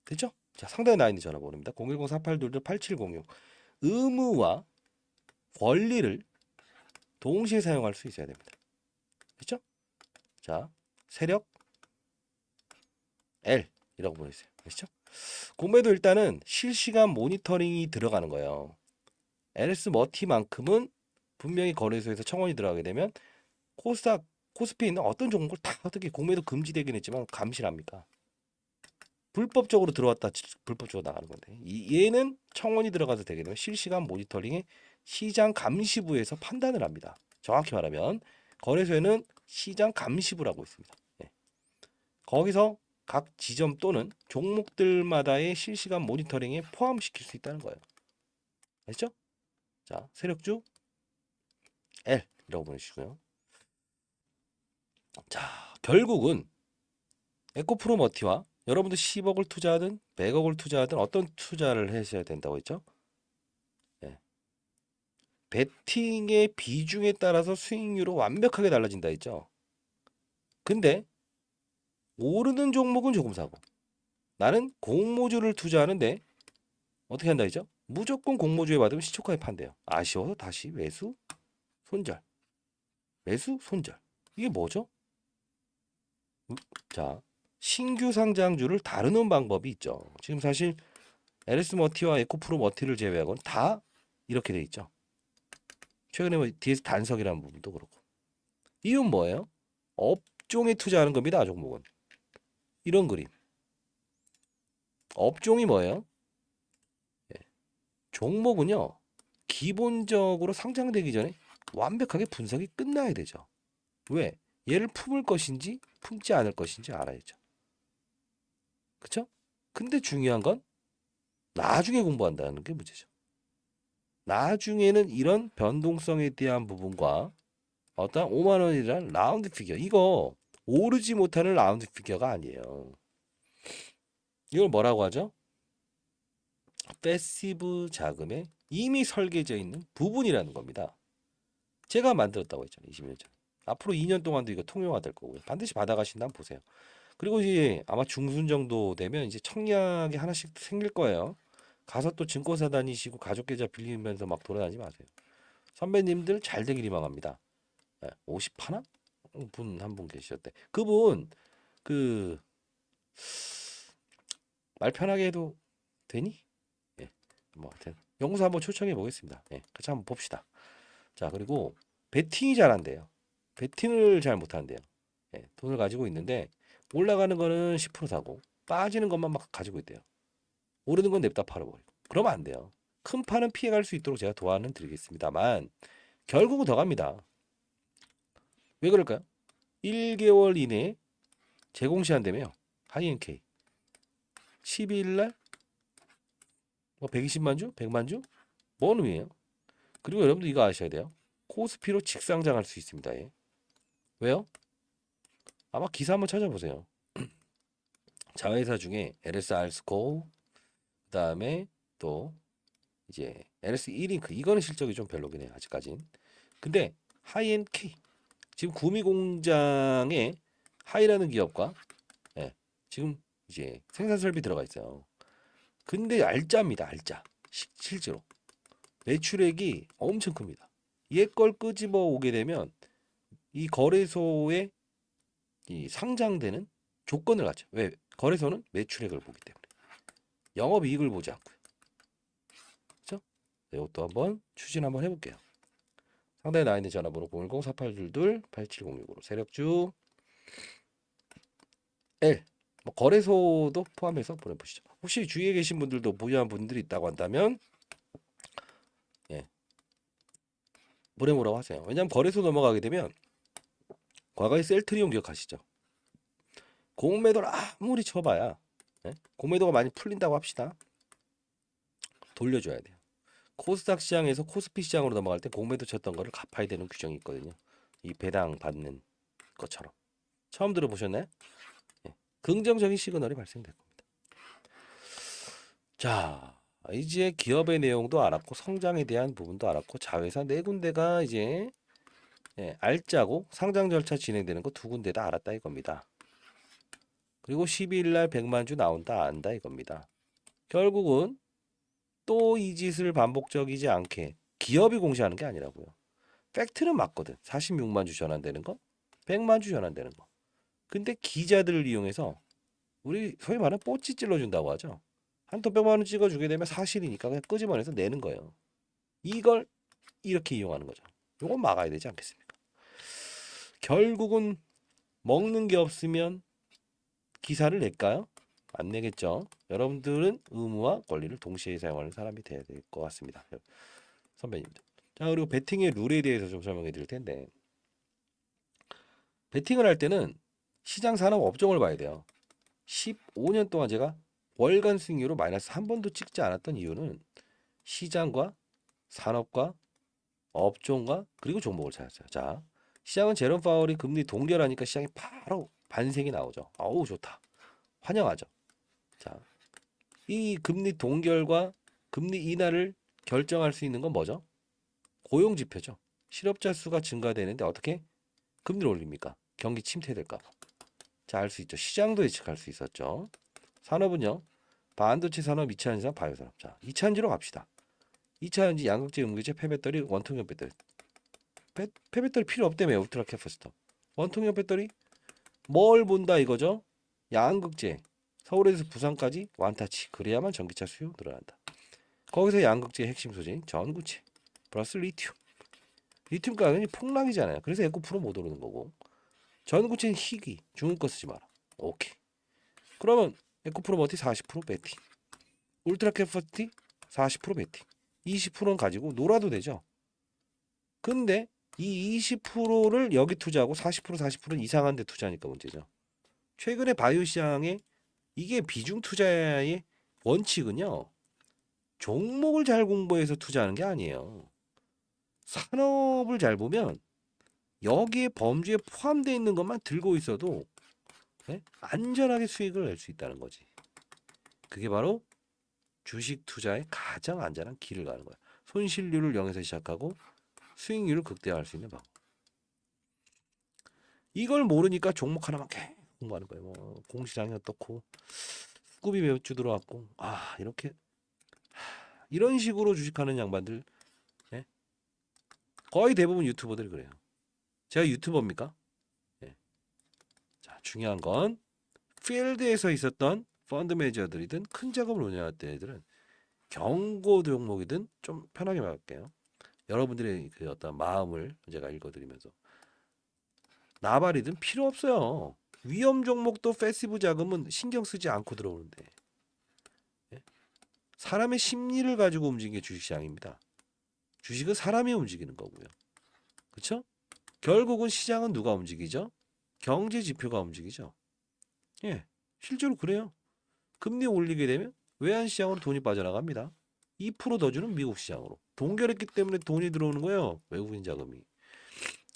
됐죠? 자, 상단에 나 있는 전화번호입니다. 010-4822-8706. 의무와 권리를 동시에 사용할 수 있어야 됩니다. 됐죠? 자, 세력 L이라고 보내주세요. 아시죠? 공매도 일단은 실시간 모니터링이 들어가는 거예요. LS 머티만큼은 분명히 거래소에서 청원이 들어가게 되면 코스닥, 코스피에 있는 어떤 종목을 다 어떻게 공매도 금지되긴 했지만 감시를 합니까? 불법적으로 들어왔다 불법적으로 나가는 건데 얘는 청원이 들어가서 되게 되면 실시간 모니터링에 시장 감시부에서 판단을 합니다. 정확히 말하면 거래소에는 시장 감시부라고 있습니다. 거기서 각 지점 또는 종목들마다의 실시간 모니터링에 포함시킬 수 있다는 거예요. 알죠? 자, 세력주 L이라고 보내주시고요. 자, 결국은 에코프로머티와 여러분들 10억을 투자하든 100억을 투자하든 어떤 투자를 하셔야 된다고 했죠? 예. 베팅의 비중에 따라서 수익률은 완벽하게 달라진다 했죠? 근데 오르는 종목은 조금 사고 나는 공모주를 투자하는데 어떻게 한다 했죠? 무조건 공모주에 받으면 시초가에 판대요. 아쉬워서 다시 매수, 손절, 매수, 손절. 이게 뭐죠? 자, 신규 상장주를 다루는 방법이 있죠. 지금 사실 LS 머티와 에코프로 머티를 제외하고는 다 이렇게 돼 있죠. 최근에 뭐 DS 단석이라는 부분도 그렇고. 이유는 뭐예요? 업종에 투자하는 겁니다. 종목은. 이런 그림. 업종이 뭐예요? 예. 종목은요. 기본적으로 상장되기 전에 완벽하게 분석이 끝나야 되죠. 왜? 얘를 품을 것인지 품지 않을 것인지 알아야죠. 그쵸? 근데 중요한 건 나중에 공부한다는 게 문제죠. 나중에는 이런 변동성에 대한 부분과 어떤 5만 원이라는 라운드 피겨 이거 오르지 못하는 라운드 피겨가 아니에요. 이걸 뭐라고 하죠? 패시브 자금에 이미 설계되어 있는 부분이라는 겁니다. 제가 만들었다고 했죠. 20년 전. 앞으로 2년 동안도 이거 통용화될 거고요. 반드시 받아가신다면 보세요. 그리고 이제 아마 중순 정도 되면 이제 청약이 하나씩 생길 거예요. 가서 또 증권사 다니시고 가족 계좌 빌리면서 막 돌아다니지 마세요. 선배님들 잘 되길 희망합니다. 50 하나? 분 한 분 계셨대. 그분 그 말 편하게 해도 되니? 예. 뭐 하여튼 영수 한번 초청해 보겠습니다. 예. 같이 한번 봅시다. 자, 그리고 베팅이 잘 안 돼요. 베팅을 잘 못 한대요. 예. 돈을 가지고 있는데 올라가는 거는 10% 사고 빠지는 것만 막 가지고 있대요. 오르는 건 냅다 팔아버리고. 그러면 안 돼요. 큰 판은 피해갈 수 있도록 제가 도안은 드리겠습니다만 결국은 더 갑니다. 왜 그럴까요? 1개월 이내에 재공시한다며요. 하이엔케이 12일 날 뭐 120만 주? 100만 주? 뭔 의미예요? 그리고 여러분들 이거 아셔야 돼요. 코스피로 직상장할 수 있습니다. 예. 왜요? 아마 기사 한번 찾아보세요. 자회사 중에 LSR 스코어 그다음에 또 이제 LS 1링크 이거는 실적이 좀 별로긴 해요. 아직까진. 근데 하이엔케이 지금 구미공장에 하이라는 기업과 예, 지금 이제 생산 설비 들어가 있어요. 근데 알짜입니다. 알짜. 실제로 매출액이 엄청 큽니다. 얘 걸 끄집어 오게 되면 이 거래소에 이 상장되는 조건을 갖죠. 왜? 거래소는 매출액을 보기 때문에 영업이익을 보지 않고요. 그렇죠? 네, 이것도 한번 추진 한번 해볼게요. 상단에 나와 있는 전화번호 010-4822-8706으로 세력주 L 뭐 거래소도 포함해서 보내보시죠. 혹시 주위에 계신 분들도 보유한 분들이 있다고 한다면 예, 보내보라고 하세요. 왜냐하면 거래소 넘어가게 되면 과거에 셀트리온 기억하시죠? 공매도를 아무리 쳐봐야 예? 공매도가 많이 풀린다고 합시다. 돌려줘야 돼요. 코스닥 시장에서 코스피 시장으로 넘어갈 때 공매도 쳤던 거를 갚아야 되는 규정이 있거든요. 이 배당 받는 것처럼. 처음 들어보셨나요? 예. 긍정적인 시그널이 발생될 겁니다. 자, 이제 기업의 내용도 알았고 성장에 대한 부분도 알았고 자회사 네 군데가 이제 예, 알짜고 상장 절차 진행되는 거 두 군데다 알았다 이겁니다. 그리고 12일 날 100만 주 나온다 안다 이겁니다. 결국은 또 이 짓을 반복적이지 않게 기업이 공시하는 게 아니라고요. 팩트는 맞거든. 46만 주 전환되는 거, 100만 주 전환되는 거. 근데 기자들을 이용해서 우리 소위 말하는 뽀찌 찔러준다고 하죠. 한토 100만 원 찍어주게 되면 사실이니까 그냥 끄집어내서 내는 거예요. 이걸 이렇게 이용하는 거죠. 이건 막아야 되지 않겠습니까? 결국은 먹는 게 없으면 기사를 낼까요? 안 내겠죠. 여러분들은 의무와 권리를 동시에 사용하는 사람이 돼야 될 것 같습니다. 선배님들. 자, 그리고 베팅의 룰에 대해서 좀 설명해 드릴 텐데 베팅을 할 때는 시장 산업 업종을 봐야 돼요. 15년 동안 제가 월간 수익률로 마이너스 한 번도 찍지 않았던 이유는 시장과 산업과 업종과 그리고 종목을 찾았어요. 자, 시장은 제롬 파월이 금리 동결하니까 시장이 바로 반등이 나오죠. 아우 좋다. 환영하죠. 자, 이 금리 동결과 금리 인하를 결정할 수 있는 건 뭐죠? 고용 지표죠. 실업자 수가 증가되는데 어떻게 금리를 올립니까? 경기 침체될까 봐. 자, 알 수 있죠. 시장도 예측할 수 있었죠. 산업은요. 반도체 산업, 2차 전지 산업, 바이오 산업. 자, 2차 전지로 갑시다. 2차 전지 양극재, 음극재, 폐배터리, 원통형 배터리. 폐배터리 필요 없다며 울트라 캐퍼시터. 원통형 배터리 뭘 본다 이거죠? 양극재. 서울에서 부산까지 완타치. 그래야만 전기차 수요 늘어난다. 거기서 양극재의 핵심 소재인 전구체 플러스 리튬. 리튬 가격이 폭락이잖아요. 그래서 에코프로 못 오르는 거고. 전구체는 희귀. 중국 거 쓰지 마라. 오케이. 그러면 에코프로 버티 40% 배팅. 울트라 캐퍼시티 40% 배팅. 20%는 가지고 놀아도 되죠. 근데 이 20%를 여기 투자하고 40% 40%는 이상한 데 투자하니까 문제죠. 최근에 바이오 시장에 이게 비중 투자의 원칙은요. 종목을 잘 공부해서 투자하는 게 아니에요. 산업을 잘 보면 여기에 범주에 포함되어 있는 것만 들고 있어도 안전하게 수익을 낼 수 있다는 거지. 그게 바로 주식 투자의 가장 안전한 길을 가는 거야. 손실률을 0에서 시작하고 수익률을 극대화할 수 있는 방법. 이걸 모르니까 종목 하나만 계속 공부하는 거예요. 뭐 공시장이 어떻고 수급이 몇 주 들어왔고 이렇게 이런 식으로 주식하는 양반들 거의 대부분 유튜버들이 그래요. 제가 유튜버입니까? 자, 중요한 건 필드에서 있었던 펀드 매니저들이든 큰 자금을 운영할 때 애들은 경고 종목이든 좀 편하게 말할게요. 여러분들의 그 어떤 마음을 제가 읽어드리면서 나발이든 필요 없어요. 위험 종목도 패시브 자금은 신경 쓰지 않고 들어오는데 사람의 심리를 가지고 움직이는 게 주식시장입니다. 주식은 사람이 움직이는 거고요. 그렇죠? 결국은 시장은 누가 움직이죠? 경제 지표가 움직이죠. 실제로 그래요. 금리 올리게 되면 외환 시장으로 돈이 빠져나갑니다. 2%더 주는 미국 시장으로. 동결했기 때문에 돈이 들어오는 거예요. 외국인 자금이.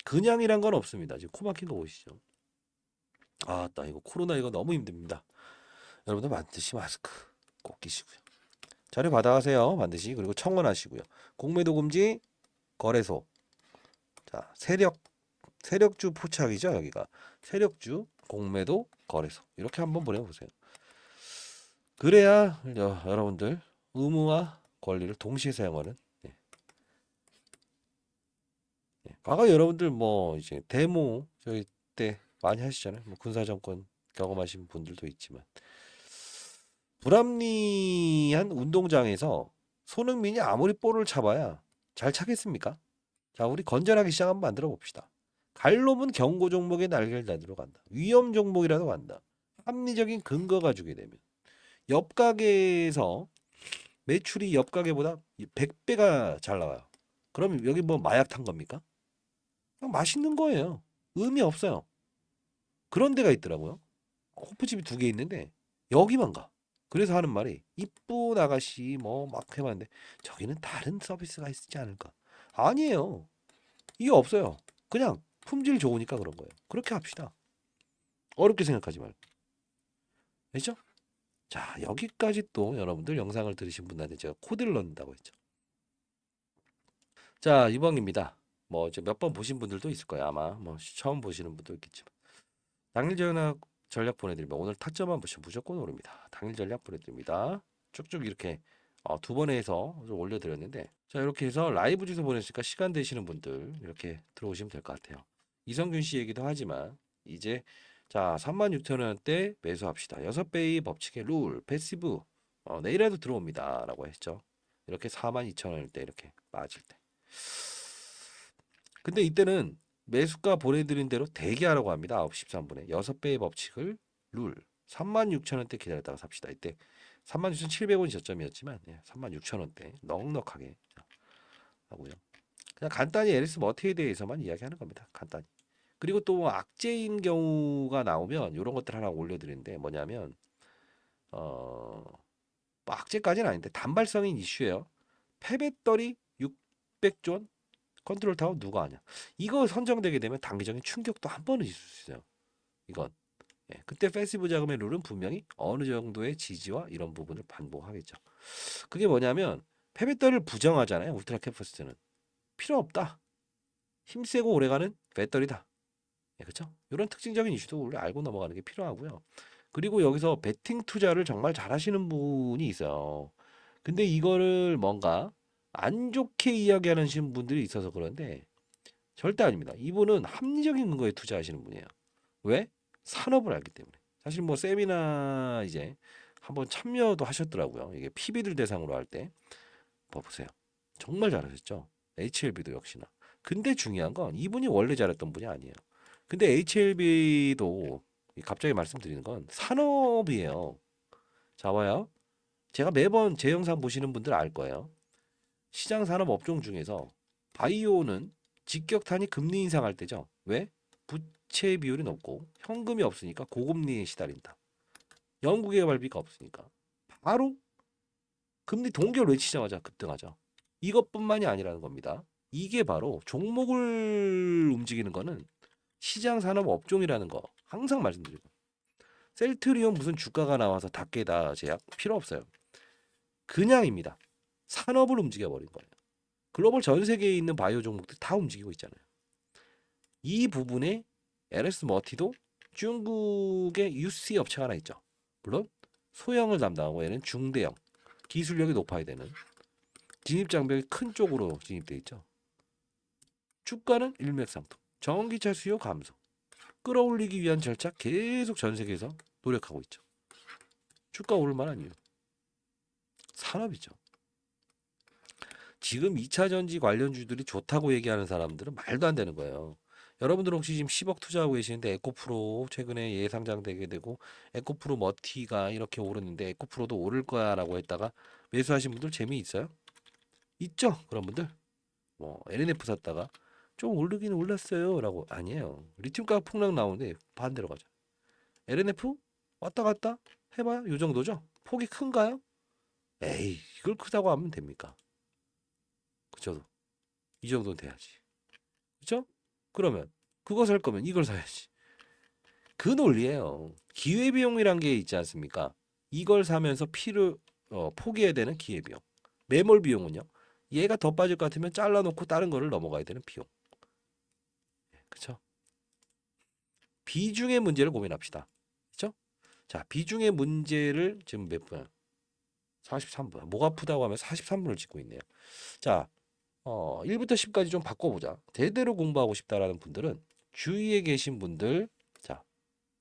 그냥이란 건 없습니다. 지금 코 막힌 거 보이시죠? 나 이거 코로나 이거 너무 힘듭니다. 여러분들 반드시 마스크 꼭 끼시고요. 자료 받아가세요. 반드시. 그리고 청원하시고요. 공매도 금지 거래소. 자, 세력주 포착이죠. 여기가. 세력주 공매도 거래소. 이렇게 한번 보내보세요. 그래야 여러분들 의무와 권리를 동시에 사용하는 과거 여러분들 뭐 이제 데모 저희 때 많이 하시잖아요. 뭐 군사정권 경험하신 분들도 있지만 불합리한 운동장에서 손흥민이 아무리 볼을 차봐야 잘 차겠습니까? 자, 우리 건전하게 시장 한번 만들어 봅시다. 갈놈은 경고 종목의 날개를 달들어 간다. 위험 종목이라도 간다. 합리적인 근거가 주게 되면 옆 가게에서 매출이 옆 가게보다 100배가 잘 나와요. 그럼 여기 뭐 마약 탄 겁니까? 그냥 맛있는 거예요. 의미 없어요. 그런 데가 있더라고요. 호프집이 2개 있는데 여기만 가. 그래서 하는 말이 이쁜 아가씨 뭐 막 해봤는데 저기는 다른 서비스가 있지 않을까? 아니에요. 이게 없어요. 그냥 품질 좋으니까 그런 거예요. 그렇게 합시다. 어렵게 생각하지 말고. 알죠? 자, 여기까지 또 여러분들 영상을 들으신 분한테 제가 코드를 넣는다고 했죠. 자, 이번입니다. 뭐 이제 몇 번 보신 분들도 있을 거예요. 아마 뭐 처음 보시는 분도 있겠지만 당일 전략 보내드립니다. 오늘 타점만 보시면 무조건 오릅니다. 당일 전략 보내드립니다. 쭉쭉 이렇게 2번에 해서 좀 올려드렸는데 자, 이렇게 해서 라이브 주소 보내시니까 시간 되시는 분들 이렇게 들어오시면 될 것 같아요. 이성균 씨 얘기도 하지만 이제 자 36,000원대 매수합시다. 6배의 법칙의 룰 패시브 내일에도 들어옵니다 라고 했죠. 이렇게 42,000원대 이렇게 빠질 때 근데 이때는 매수가 보내드린 대로 대기하라고 합니다. 9시 13분에 6배의 법칙을 룰 36,000원대 기다렸다가 삽시다. 이때 36,700원이 저점이었지만 36,000원대 넉넉하게 하고요. 그냥 간단히 LS 머티에 대해서만 이야기하는 겁니다. 간단히. 그리고 또 악재인 경우가 나오면 이런 것들 하나 올려드리는데 뭐냐면 뭐 악재까지는 아닌데 단발성인 이슈예요. 폐배터리 600존 컨트롤 타워 누가 하냐. 이거 선정되게 되면 단기적인 충격도 한 번은 있을 수 있어요. 이건. 예, 그때 패시브 자금의 룰은 분명히 어느 정도의 지지와 이런 부분을 반복하겠죠. 그게 뭐냐면 폐배터리를 부정하잖아요. 울트라 캐퍼시티는. 필요 없다. 힘세고 오래가는 배터리다. 예, 그렇죠? 이런 특징적인 이슈도 우리 알고 넘어가는 게 필요하고요. 그리고 여기서 베팅 투자를 정말 잘하시는 분이 있어요. 근데 이거를 뭔가 안 좋게 이야기하는 분들이 있어서 그런데 절대 아닙니다. 이분은 합리적인 근거에 투자하시는 분이에요. 왜? 산업을 알기 때문에. 사실 뭐 세미나 이제 한번 참여도 하셨더라고요. 이게 PB들 대상으로 할 때. 뭐 보세요. 정말 잘하셨죠. HLB도 역시나. 근데 중요한 건 이분이 원래 잘했던 분이 아니에요. 근데 HLB도 갑자기 말씀드리는 건 산업이에요. 자, 봐요. 제가 매번 제 영상 보시는 분들 알 거예요. 시장 산업 업종 중에서 바이오는 직격탄이 금리 인상할 때죠. 왜? 부채 비율이 높고 현금이 없으니까 고금리에 시달린다. 영국의 발비가 없으니까 바로 금리 동결 외치자마자 급등하죠. 이것뿐만이 아니라는 겁니다. 이게 바로 종목을 움직이는 거는 시장 산업 업종이라는 거 항상 말씀드리고 셀트리온 무슨 주가가 나와서 닥게다 제약 필요 없어요. 그냥입니다. 산업을 움직여 버린 거예요. 글로벌 전 세계에 있는 바이오 종목들 다 움직이고 있잖아요. 이 부분에 LS 머티도 중국의 UC 업체가 하나 있죠. 물론 소형을 담당하고 얘는 중대형 기술력이 높아야 되는 진입 장벽이 큰 쪽으로 진입돼 있죠. 주가는 일맥상통. 전기차 수요 감소. 끌어올리기 위한 절차 계속 전 세계에서 노력하고 있죠. 주가 오를 만한 이유. 산업이죠. 지금 2차 전지 관련주들이 좋다고 얘기하는 사람들은 말도 안 되는 거예요. 여러분들 혹시 지금 10억 투자하고 계시는데 에코프로 최근에 예상장되게 되고 에코프로 머티가 이렇게 오르는데 에코프로도 오를 거야라고 했다가 매수하신 분들 재미있어요? 있죠? 그런 분들. 뭐 LNF 샀다가 좀 오르긴 올랐어요라고 아니에요. 리튬 가격 폭락 나오는데 반대로 가죠. LNF 왔다 갔다 해봐요. 요 정도죠? 폭이 큰가요? 에이 이걸 크다고 하면 됩니까? 그죠? 이 정도는 돼야지. 그죠? 그러면 그거 살 거면 이걸 사야지. 그 논리예요. 기회비용이란 게 있지 않습니까? 이걸 사면서 포기해야 되는 기회비용. 매몰 비용은요. 얘가 더 빠질 것 같으면 잘라놓고 다른 거를 넘어가야 되는 비용. 그렇죠? 비중의 문제를 고민합시다. 그렇죠? 자, 비중의 문제를 지금 몇 분? 43분. 목 아프다고 하면서 43분을 찍고 있네요. 자, 1부터 10까지 좀 바꿔보자. 제대로 공부하고 싶다라는 분들은 주위에 계신 분들, 자,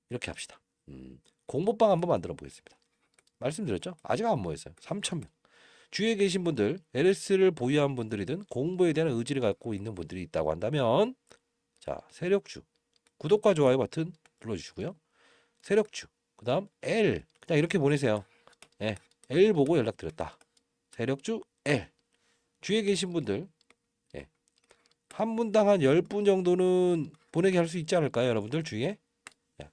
이렇게 합시다. 공모방 한번 만들어 보겠습니다. 말씀드렸죠? 아직 안 모였어요. 3,000명. 주위에 계신 분들, LS를 보유한 분들이든 공부에 대한 의지를 갖고 있는 분들이 있다고 한다면, 자, 세력주. 구독과 좋아요 버튼 눌러주시고요. 세력주. 그 다음 L. 그냥 이렇게 보내세요. 네, L 보고 연락드렸다. 세력주 L. 주위에 계신 분들, 예. 한 분당 한 10분 정도는 보내게 할 수 있지 않을까요, 여러분들 주위에? 예.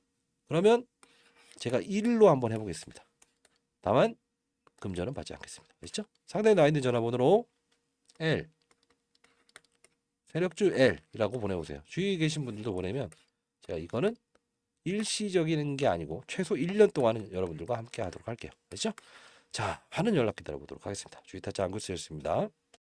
그러면 제가 1일로 한번 해보겠습니다. 다만 금전은 받지 않겠습니다. 아시죠? 상단에 나와 있는 전화번호로 L 세력주 L이라고 보내보세요. 주위에 계신 분들도 보내면 제가 이거는 일시적인 게 아니고 최소 1년 동안은 여러분들과 함께 하도록 할게요. 아시죠? 자, 많은 연락 기다려보도록 하겠습니다. 주위 타짜 안구스였습니다.